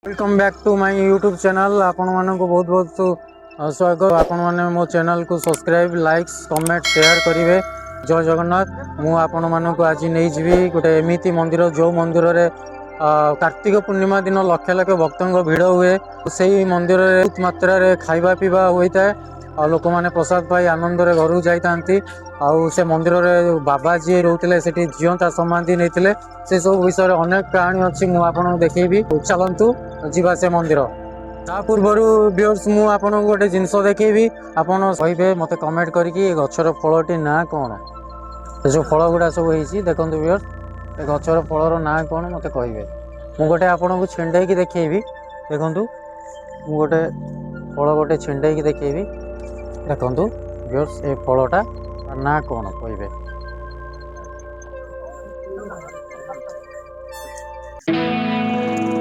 Welcome back to my YouTube channel. आपण मानक बहुत बहुत स्वागत। आपण माने मो चैनल को सब्सक्राइब लाइक कमेंट शेयर करेंगे। जय जगन्नाथ। मु आपण मानक आज नहीं जी गोटे एमती मंदिर जो मंदिर रे कार्तिक पूर्णिमा दिन लक्ष लक्ष भक्तों भिड़ हुए। से मंदिर में बहुत मात्रा रे खाइबा पीवा होता है। लोक मैंने प्रसाद पाई आनंद घर को जाती। से मंदिर में बाबा जी रोते से जीवंता समाधि नहीं से सब विषय अनेक कहानी अच्छी मुझे देखी। चलतु जीवा से मंदिर ता पूर्वर व्यूअर्स मु आपन गोटे जिनस देखी। आपन कहे मत कमेंट करके गचर फलटी ना कौन जो फल गुड़ा सब देखो व्यूअर्स ए गचर फलर ना कौन मत कहे। मु गोटे आपन को छिंडेकी देखी। देखु मु गोटे फल गोटे छिंडेकी देखी। देखु व्यूअर्स ए फलटा ना कौन कहे।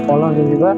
चलते जीवा।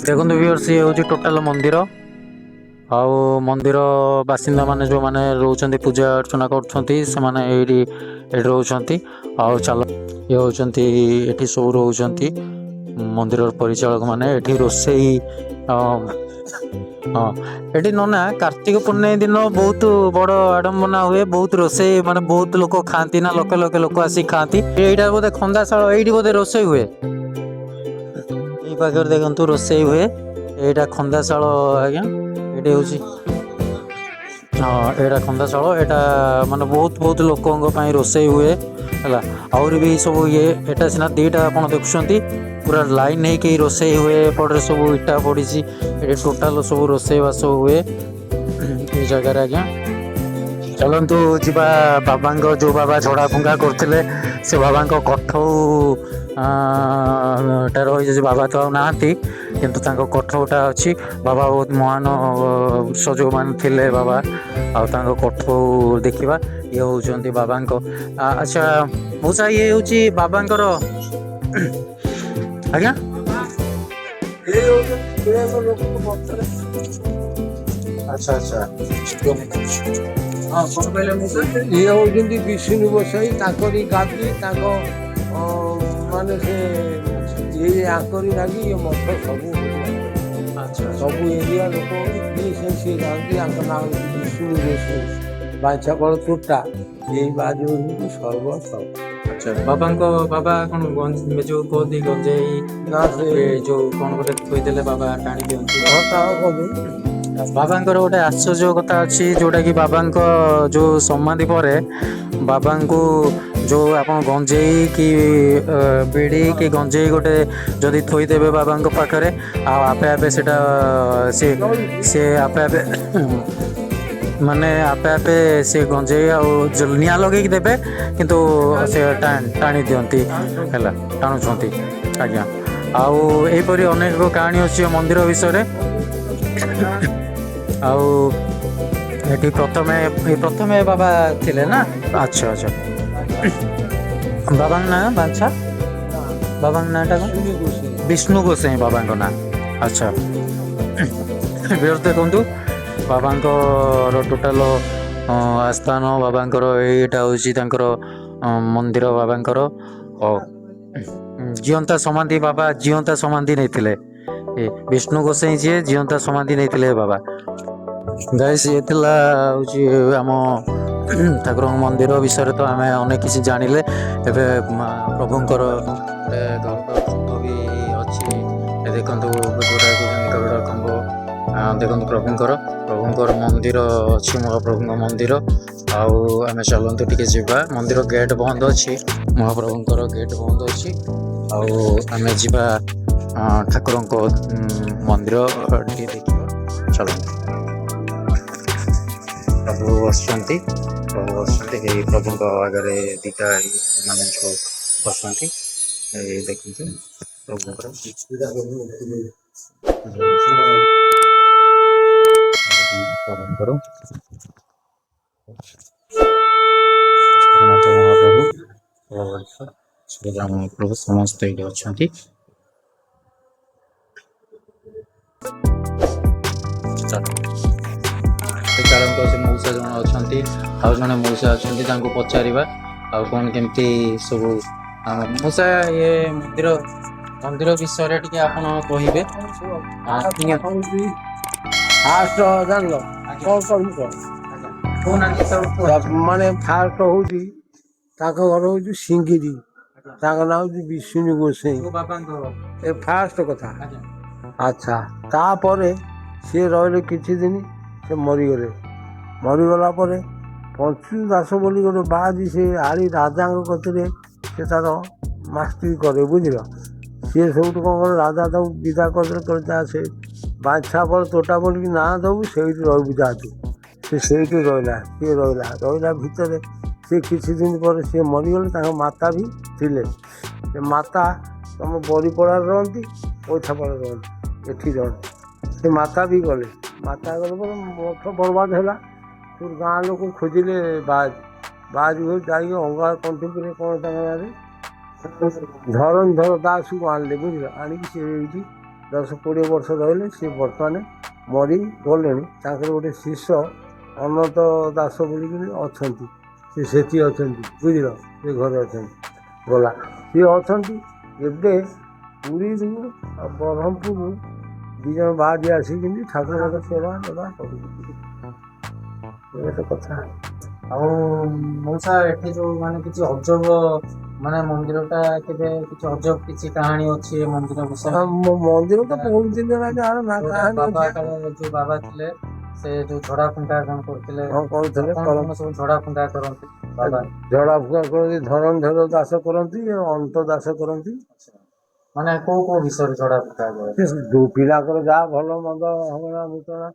देखो व्यूअर्स ये हूँ टोटाल मंदिर आउ मंदिर बासिंदा माने जो माने रोचंती पूजा अर्चना करछंती से माने एडी रोचंती। आउ चल ये होचंती एठी सब रोचंती मंदिर परिचालक माने एठी रोसेई। एठी नना कार्तिक पूर्णिमा दिन बहुत बड़ आडंबना हुए। बहुत रोसेई माने बहुत लोक खाती ना लक्ष लक्ष लोक आसी खाती। एटा बोधे खंदाशाल एठी बोधे रोसेई हुए। पाखे देखु रोसई हुए यहाँ खंदाशाल आज्ञा ये हूँ। हाँ यहाँ खंदाशाल यहाँ माने बहुत बहुत लोकों रोसई हुए है। आउरी भी सब ये एटा सीना दीटा आप देखुं पूरा लाइन है रोसई हुए। पड़े सब इटा पड़ी ये टोटाल सब रोसई बास हुए ये जगार आज्ञा। चलतु जीवा बाबा जो बाबा झड़ा फुंका करते से बाबा कठौ टा रही। बाबा तो नाती किंतु कठौटा अच्छी। बाबा बहुत महान वृक्ष जो मान थे बाबा आ कठौ देखा। ये हूँ बाबा। अच्छा मौसा ये हूँ बाबा आज्ञा अच्छा अच्छा हाँ कौन कहले ये होती विष्णु गोसाई गादी माने से ये आकरी लगी ये मठ सब सब एरिया लोक सी जाती नाम विष्णु गोसाई बाछा कल तुटा यही बाज सर्व सब। अच्छा बाबा कौन जो कहती गंजेई ना से जो कौन गोटे थोदेले बाबा टाणी दिखती। बाबा गोटे आश्चर्य कथा अच्छी जोटा कि बाबा जो समाधि पर बाबा को जो आप गंजेई कि बीड़ी कि गंजेई गोटे जदि थोदेवे बाबा पाखे आपे आपे से आपे आपे माने आपे आपे से गंजेई आ निआ लगे देवे किंतु से टाणी दियंती है टाणुंट आज्ञा। आउ यहीपरी अनेक कहानी अच्छी मंदिर विषय। आउ ये प्रथमे बाबा थिले ना। अच्छा अच्छा बाबा ना बांछा बाबा ना विष्णु गोसाई बाबा ना। अच्छा देखु बाबा टोटाल ଆସ୍ଥାନ ବାବାଙ୍କର ଏଇଟା ହେଉଛି ତାଙ୍କର ମନ୍ଦିର ବାବାଙ୍କର ଜିଅନ୍ତା ସମାଧି ବାବା ଜିଅନ୍ତା ସମାଧି ନେଇଥିଲେ ବିଷ୍ଣୁ ଗୋସାଇଁ ଯିଏ ଜିଅନ୍ତା ସମାଧି ନେଇଥିଲେ ବାବା ଗାଇସ୍ ଇଏ ଥିଲା ହେଉଛି ଆମ ଠାକୁରଙ୍କ ମନ୍ଦିର ବିଷୟରେ ତ ଆମେ ଅନେକ କିଛି ଜାଣିଲେ ଏବେ ପ୍ରଭୁଙ୍କର ଗୋଟେ ଗରୁଡ଼ ଖମ୍ବ ବି ଅଛି ଦେଖନ୍ତୁ ଯୋଉଟା କହୁଛନ୍ତି ଗରୁଡ଼ ଖମ୍ବ ଦେଖନ୍ତୁ ପ୍ରଭୁଙ୍କର ମନ୍ଦିର ଅଛି ମହାପ୍ରଭୁଙ୍କ ମନ୍ଦିର ଆଉ ଆମେ ଚାଲନ୍ତୁ ଟିକେ ଯିବା ମନ୍ଦିର ଗେଟ୍ ବନ୍ଦ ଅଛି ମହାପ୍ରଭୁଙ୍କର ଗେଟ୍ ବନ୍ଦ ଅଛି ଆଉ ଆମେ ଯିବା ଠାକୁରଙ୍କ ମନ୍ଦିର ଟିକେ ଦେଖିବା ଚାଲନ୍ତୁ ପ୍ରଭୁ ବସିଛନ୍ତି ଏଇ ପ୍ରଭୁଙ୍କ ଆଗରେ ଦିଟା ମାନେ ଯୋଉ ବସନ୍ତି ଏଇ ଦେଖନ୍ତୁ ପ୍ରଭୁଙ୍କର ପ୍ରଭୁଙ୍କର ଜଗନ୍ନାଥ ମହାପ୍ରଭୁ ଶ୍ରୀରାମ ମହାପ୍ରଭୁ ସମସ୍ତେ ଏଇଠି ଅଛନ୍ତି ଚାଳଙ୍କ ସେ ମଉସା ଜଣେ ଅଛନ୍ତି ଆଉ ଜଣେ ମଉସା ଅଛନ୍ତି ତାଙ୍କୁ ପଚାରିବା ଆଉ କ'ଣ କେମିତି ସବୁ ମଉସା ଇଏ ମନ୍ଦିର ବିଷୟରେ ଟିକେ ଆପଣ କହିବେ ଜାଣିଲ କ'ଣ କରିବୁ ମାନେ ଫାଷ୍ଟ ହଉଛି ତାଙ୍କ ଘର ହଉଛି ସିଙ୍ଗିରି ତାଙ୍କ ନାଁ ହଉଛି ବିଷ୍ଣୁ ଗୋସାଇଁ ଏ ଫାଷ୍ଟ କଥା ଆଚ୍ଛା ତାପରେ ସିଏ ରହିଲେ କିଛି ଦିନ ସେ ମରିଗଲା ପରେ ପଞ୍ଚୁ ଦାସ ବୋଲି ଗୋଟେ ବାହାରି ସେ ଆଳି ରାଜାଙ୍କ କତିରେ ସେ ତାର ମାଷ୍ଟ୍ରି କରେ ବୁଝିଲ ସିଏ ସବୁଠୁ କ'ଣ କରେ ରାଜା ତାକୁ ବିଦା କରିଦେଲେ ସେ ବାଞ୍ଛା ବଳ ତୋଟା ବୋଲିକି ନାଁ ଦେବୁ ସେଇଠି ରହିବୁ ଯାଆନ୍ତୁ ସେ ସେଇଠି ରହିଲା ଭିତରେ ସେ କିଛି ଦିନ ପରେ ସିଏ ମରିଗଲେ ତାଙ୍କ ମାତା ବି ଥିଲେ ସେ ମାତା ତୁମ ବରିପଡ଼ାରେ ରହନ୍ତି ପଇଥାପାଳରେ ରହନ୍ତି ଏଠି ରହନ୍ତି ସେ ମାତା ବି ଗଲେ ପରେ ମଠ ବର୍ବାଦ ହେଲା ସବୁ ଗାଁ ଲୋକ ଖୋଜିଲେ ବାଜ ଯାଇକି ଅଙ୍ଗାଳ କଣ୍ଠିପୁରରେ କ'ଣ ତାଙ୍କ ନାଁରେ ଧରଣୀଧର ଦାସକୁ ଆଣିଲେ ବୁଝିଲ ଆଣିକି ସେ ଏଇଠି 10-20 ବର୍ଷ ରହିଲେ ସେ ବର୍ତ୍ତମାନ ମରି ଗଲେଣି ତାଙ୍କର ଗୋଟେ ଶିଷ୍ୟ ଅନନ୍ତ ଦାସ ବୋଲିକି ଅଛନ୍ତି ସେ ସେଠି ଅଛନ୍ତି ବୁଝିଲ ସେ ଘରେ ଅଛନ୍ତି ଗଲା ସିଏ ଅଛନ୍ତି ଏବେ ପୁରୀରୁ ଆଉ ବ୍ରହ୍ମପୁରରୁ 2 ଜଣ ବାହାରି ଆସିକିନି ଠାକୁରଙ୍କ ସେବା ନେବା କରୁଛନ୍ତି ଗୋଟେ କଥା ଆଉ ମଉସା ଏଠି ଯୋଉ ମାନେ କିଛି ଅଜବ ମାନେ ମନ୍ଦିରଟା କେବେ କିଛି ଅଜବ କିଛି କାହାଣୀ ଅଛି ଏ ମନ୍ଦିର ବିଷୟରେ ମନ୍ଦିର ତ ବହୁତ ଦିନ ଯୋଉ ବାବା ଥିଲେ ସେ ଯୋଉ ଝଡା ଫୁଙ୍କା କ'ଣ କରୁଥିଲେ ସବୁ ଝଡା ଫୁଙ୍କା କରନ୍ତି ଝଡା ଫୁଙ୍କା କରନ୍ତି ଧରଣୀଧର ଦାସ କରନ୍ତି ଅନ୍ତ ଦାସ କରନ୍ତି ମାନେ କୋଉ ବିଷୟରେ ଝଡା ଫୁଙ୍କା ଯୋଉ ପିଲାଙ୍କର ଯାହା ଭଲ ମନ୍ଦ ହବଣା ଭୂତଣା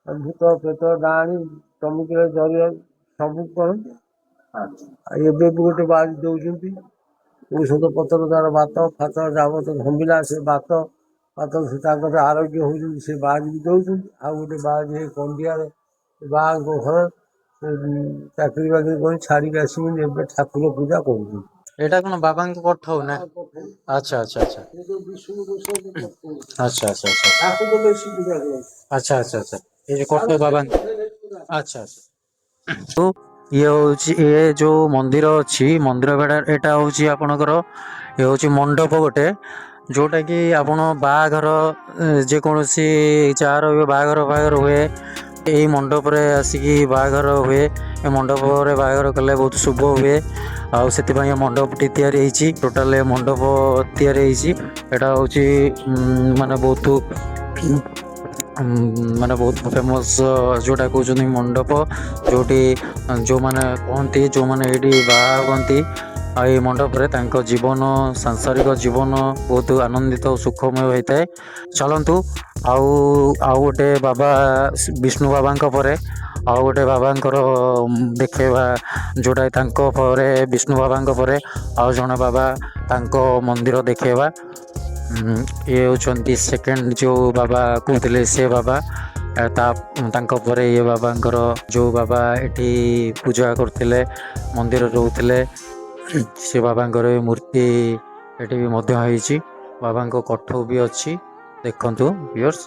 ଭୂତ ପ୍ରେତ ଡାହାଣୀ ଚମୁକିରେ ଜରିଆ ସବୁ କରନ୍ତି ଏବେ ବି ଗୋଟେ ବାଜି ଦେଉଛନ୍ତି ଔଷଧ ପତ୍ର ତାର ବାତ ଫାତ ଯାବତ ଘମିଲା ସେ ବାତ ସେ ତାଙ୍କର ଆରୋଗ୍ୟ ହେଉଛନ୍ତି ସେ ବାଜି ବି ଦେଉଛନ୍ତି ଆଉ ଗୋଟେ ବାଜି କଣ୍ଡିଆରେ ବାହାଙ୍କ ଘର ଚାକିରି ବାକିରି କରି ଛାଡ଼ିକି ଆସିକି ଏବେ ଠାକୁର ପୂଜା କରୁଛନ୍ତି ଏଇଟା କ'ଣ ବାବାଙ୍କ କଠ ନା ଆଚ୍ଛା ଆଚ୍ଛା ଏ କଠ ବାବା ଆଚ୍ଛା ଇଏ ହଉଛି ଇଏ ଯୋଉ ମନ୍ଦିର ଅଛି ମନ୍ଦିର ବେଢା ଏଇଟା ହଉଛି ଆପଣଙ୍କର ଇଏ ହଉଛି ମଣ୍ଡପ ଗୋଟେ ଯୋଉଟା କି ଆପଣ ବାହାଘର ଯେକୌଣସି ଯାହାର ବାହାଘର ହୁଏ ଏଇ ମଣ୍ଡପରେ ଆସିକି ବାହାଘର ହୁଏ ଏ ମଣ୍ଡପରେ ବାହାଘର କଲେ ବହୁତ ଶୁଭ ହୁଏ ଆଉ ସେଥିପାଇଁ ଏ ମଣ୍ଡପଟି ତିଆରି ହେଇଛି ଟୋଟାଲ ମଣ୍ଡପ ତିଆରି ହେଇଛି ଏଇଟା ହଉଛି ମାନେ ବହୁତ ଫେମସ୍ ଯୋଉଟା କହୁଛନ୍ତି ମଣ୍ଡପ ଯୋଉଠି ଯୋଉମାନେ କହନ୍ତି ଯୋଉମାନେ ଏଇଠି ବାହା ହୁଅନ୍ତି ଆଉ ଏଇ ମଣ୍ଡପରେ ତାଙ୍କ ଜୀବନ ସାଂସାରିକ ଜୀବନ ବହୁତ ଆନନ୍ଦିତ ଓ ସୁଖମୟ ହୋଇଥାଏ ଚାଲନ୍ତୁ ଆଉ ଗୋଟେ ବାବା ବିଷ୍ଣୁ ବାବାଙ୍କ ପରେ ଆଉ ଗୋଟେ ବାବାଙ୍କର ଦେଖେଇବା ଯୋଉଟା ତାଙ୍କ ପରେ ବିଷ୍ଣୁ ବାବାଙ୍କ ପରେ ଆଉ ଜଣେ ବାବା ତାଙ୍କ ମନ୍ଦିର ଦେଖେଇବା ଇଏ ହେଉଛନ୍ତି ସେକେଣ୍ଡ ଯୋଉ ବାବା କହୁଥିଲେ ସେ ବାବା ତାଙ୍କ ପରେ ଇଏ ବାବାଙ୍କର ଯୋଉ ବାବା ଏଠି ପୂଜା କରୁଥିଲେ ମନ୍ଦିର ରହୁଥିଲେ ସେ ବାବାଙ୍କର ମୂର୍ତ୍ତି ଏଠି ବି ମଧ୍ୟ ହେଇଛି ବାବାଙ୍କ କଠ ବି ଅଛି ଦେଖନ୍ତୁ ଭିଉୟର୍ସ